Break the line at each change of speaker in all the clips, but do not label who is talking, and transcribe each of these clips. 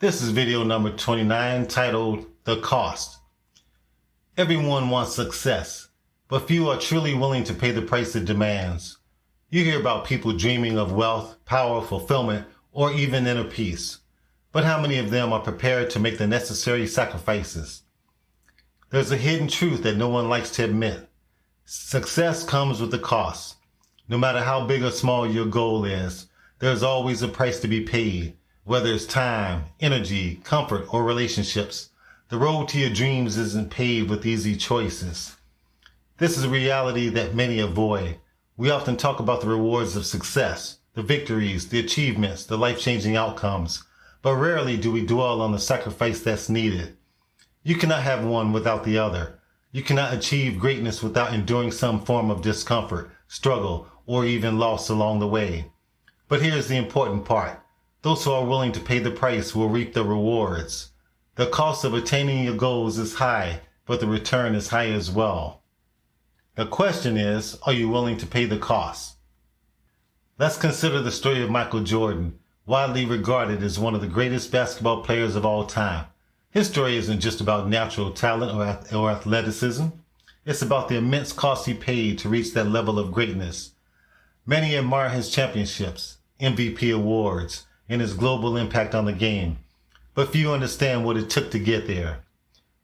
This is video number 29 titled The Cost. Everyone wants success, but few are truly willing to pay the price it demands. You hear about people dreaming of wealth, power, fulfillment, or even inner peace. But how many of them are prepared to make the necessary sacrifices? There's a hidden truth that no one likes to admit. Success comes with a cost. No matter how big or small your goal is, there's always a price to be paid. Whether it's time, energy, comfort, or relationships, the road to your dreams isn't paved with easy choices. This is a reality that many avoid. We often talk about the rewards of success, the victories, the achievements, the life-changing outcomes, but rarely do we dwell on the sacrifice that's needed. You cannot have one without the other. You cannot achieve greatness without enduring some form of discomfort, struggle, or even loss along the way. But here's the important part. Those who are willing to pay the price will reap the rewards. The cost of attaining your goals is high, but the return is high as well. The question is, are you willing to pay the cost? Let's consider the story of Michael Jordan, widely regarded as one of the greatest basketball players of all time. His story isn't just about natural talent or athleticism. It's about the immense cost he paid to reach that level of greatness. Many admire his championships, MVP awards, and his global impact on the game, but few understand what it took to get there.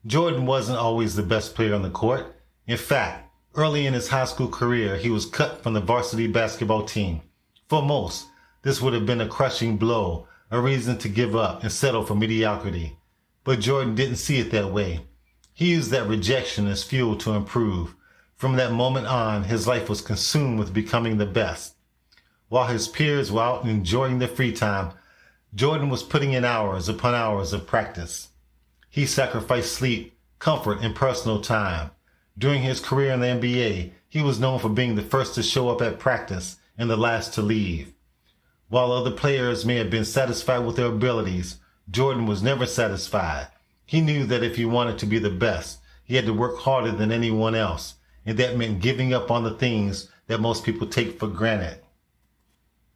Jordan wasn't always the best player on the court. In fact, early in his high school career, he was cut from the varsity basketball team. For most, this would have been a crushing blow, a reason to give up and settle for mediocrity. But Jordan didn't see it that way. He used that rejection as fuel to improve. From that moment on, his life was consumed with becoming the best. While his peers were out enjoying their free time, Jordan was putting in hours upon hours of practice. He sacrificed sleep, comfort, and personal time. During his career in the NBA, he was known for being the first to show up at practice and the last to leave. While other players may have been satisfied with their abilities, Jordan was never satisfied. He knew that if he wanted to be the best, he had to work harder than anyone else, and that meant giving up on the things that most people take for granted.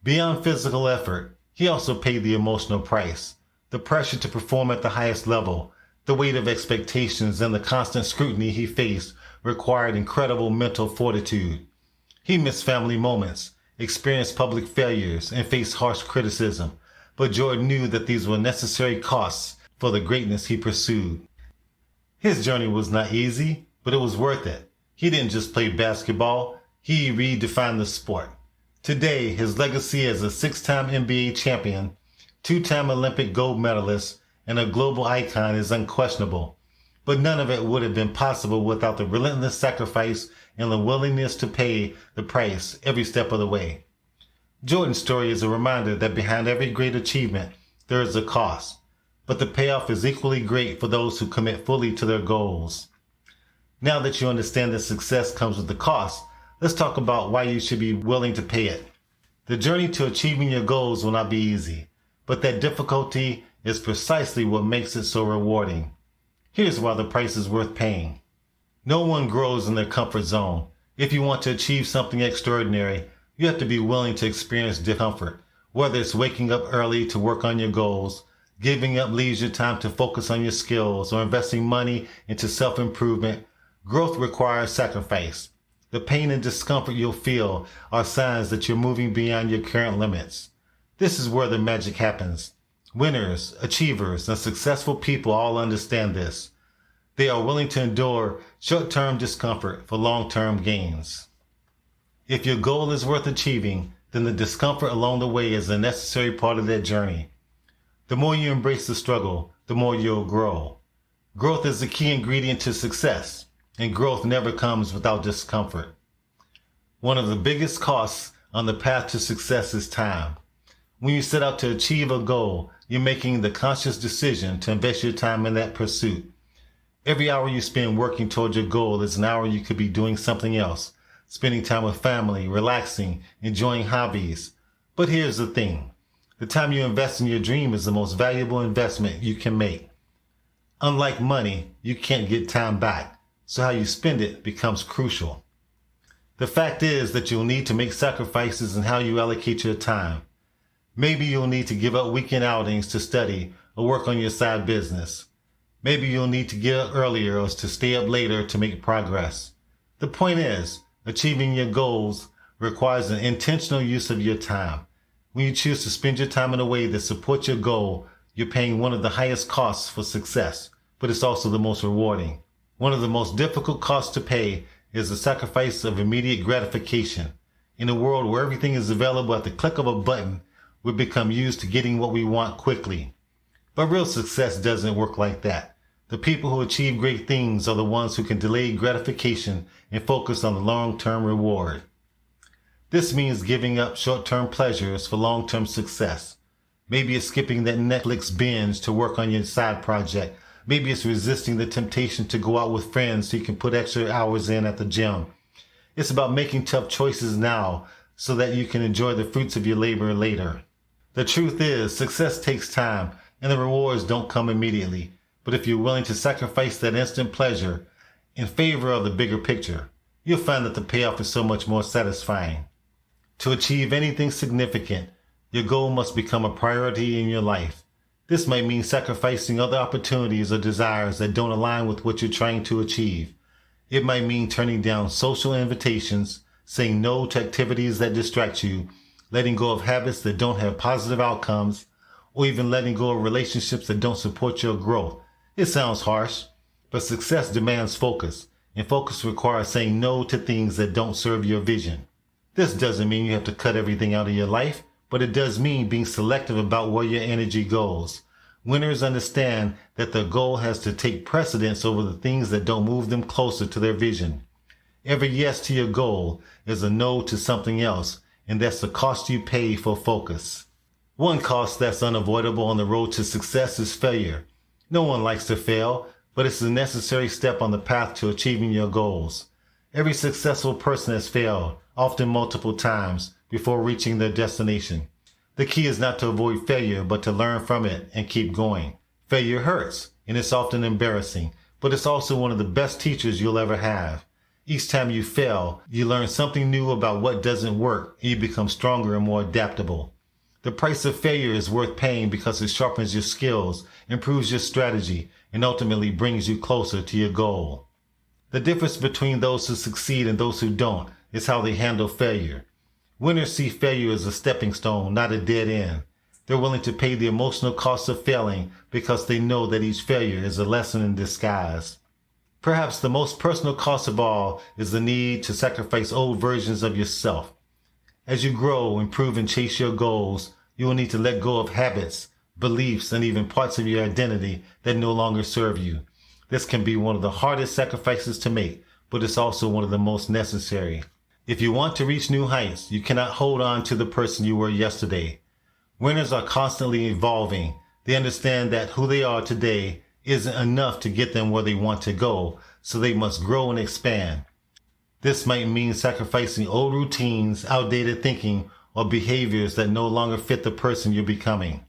Beyond physical effort, he also paid the emotional price. The pressure to perform at the highest level, the weight of expectations, and the constant scrutiny he faced required incredible mental fortitude. He missed family moments, experienced public failures, and faced harsh criticism, but Jordan knew that these were necessary costs for the greatness he pursued. His journey was not easy, but it was worth it. He didn't just play basketball, he redefined the sport. Today, his legacy as a six-time NBA champion, two-time Olympic gold medalist, and a global icon is unquestionable. But none of it would have been possible without the relentless sacrifice and the willingness to pay the price every step of the way. Jordan's story is a reminder that behind every great achievement, there is a cost. But the payoff is equally great for those who commit fully to their goals. Now that you understand that success comes with a cost, let's talk about why you should be willing to pay it. The journey to achieving your goals will not be easy, but that difficulty is precisely what makes it so rewarding. Here's why the price is worth paying. No one grows in their comfort zone. If you want to achieve something extraordinary, you have to be willing to experience discomfort, whether it's waking up early to work on your goals, giving up leisure time to focus on your skills, or investing money into self-improvement. Growth requires sacrifice. The pain and discomfort you'll feel are signs that you're moving beyond your current limits. This is where the magic happens. Winners, achievers, and successful people all understand this. They are willing to endure short-term discomfort for long-term gains. If your goal is worth achieving, then the discomfort along the way is a necessary part of that journey. The more you embrace the struggle, the more you'll grow. Growth is the key ingredient to success. And growth never comes without discomfort. One of the biggest costs on the path to success is time. When you set out to achieve a goal, you're making the conscious decision to invest your time in that pursuit. Every hour you spend working toward your goal is an hour you could be doing something else, spending time with family, relaxing, enjoying hobbies. But here's the thing. The time you invest in your dream is the most valuable investment you can make. Unlike money, you can't get time back. So how you spend it becomes crucial. The fact is that you'll need to make sacrifices in how you allocate your time. Maybe you'll need to give up weekend outings to study or work on your side business. Maybe you'll need to get up earlier or to stay up later to make progress. The point is, achieving your goals requires an intentional use of your time. When you choose to spend your time in a way that supports your goal, you're paying one of the highest costs for success, but it's also the most rewarding. One of the most difficult costs to pay is the sacrifice of immediate gratification. In a world where everything is available at the click of a button, we become used to getting what we want quickly. But real success doesn't work like that. The people who achieve great things are the ones who can delay gratification and focus on the long-term reward. This means giving up short-term pleasures for long-term success. Maybe it's skipping that Netflix binge to work on your side project. Maybe it's resisting the temptation to go out with friends so you can put extra hours in at the gym. It's about making tough choices now so that you can enjoy the fruits of your labor later. The truth is, success takes time and the rewards don't come immediately. But if you're willing to sacrifice that instant pleasure in favor of the bigger picture, you'll find that the payoff is so much more satisfying. To achieve anything significant, your goal must become a priority in your life. This might mean sacrificing other opportunities or desires that don't align with what you're trying to achieve. It might mean turning down social invitations, saying no to activities that distract you, letting go of habits that don't have positive outcomes, or even letting go of relationships that don't support your growth. It sounds harsh, but success demands focus, and focus requires saying no to things that don't serve your vision. This doesn't mean you have to cut everything out of your life, but it does mean being selective about where your energy goes. Winners understand that their goal has to take precedence over the things that don't move them closer to their vision. Every yes to your goal is a no to something else, and that's the cost you pay for focus. One cost that's unavoidable on the road to success is failure. No one likes to fail, but it's a necessary step on the path to achieving your goals. Every successful person has failed, often multiple times, before reaching their destination. The key is not to avoid failure, but to learn from it and keep going. Failure hurts, and it's often embarrassing, but it's also one of the best teachers you'll ever have. Each time you fail, you learn something new about what doesn't work, and you become stronger and more adaptable. The price of failure is worth paying because it sharpens your skills, improves your strategy, and ultimately brings you closer to your goal. The difference between those who succeed and those who don't is how they handle failure. Winners see failure as a stepping stone, not a dead end. They're willing to pay the emotional cost of failing because they know that each failure is a lesson in disguise. Perhaps the most personal cost of all is the need to sacrifice old versions of yourself. As you grow, improve, and chase your goals, you will need to let go of habits, beliefs, and even parts of your identity that no longer serve you. This can be one of the hardest sacrifices to make, but it's also one of the most necessary. If you want to reach new heights, you cannot hold on to the person you were yesterday. Winners are constantly evolving. They understand that who they are today isn't enough to get them where they want to go, so they must grow and expand. This might mean sacrificing old routines, outdated thinking, or behaviors that no longer fit the person you're becoming.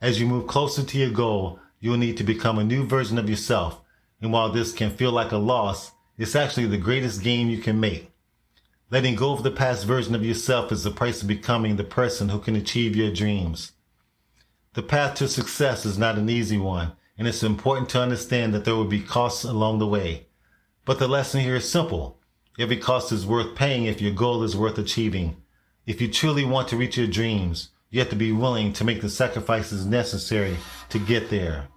As you move closer to your goal, you will need to become a new version of yourself, and while this can feel like a loss, it's actually the greatest gain you can make. Letting go of the past version of yourself is the price of becoming the person who can achieve your dreams. The path to success is not an easy one, and it's important to understand that there will be costs along the way. But the lesson here is simple. Every cost is worth paying if your goal is worth achieving. If you truly want to reach your dreams, you have to be willing to make the sacrifices necessary to get there.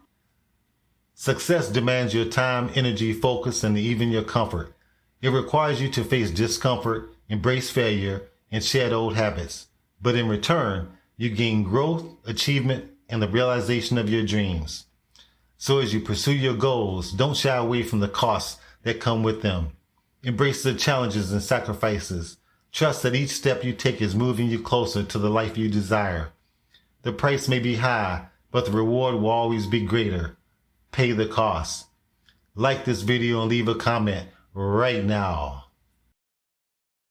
Success demands your time, energy, focus, and even your comfort. It requires you to face discomfort, embrace failure, and shed old habits. But in return, you gain growth, achievement, and the realization of your dreams. So as you pursue your goals, don't shy away from the costs that come with them. Embrace the challenges and sacrifices. Trust that each step you take is moving you closer to the life you desire. The price may be high, but the reward will always be greater. Pay the cost. Like this video and leave a comment right now.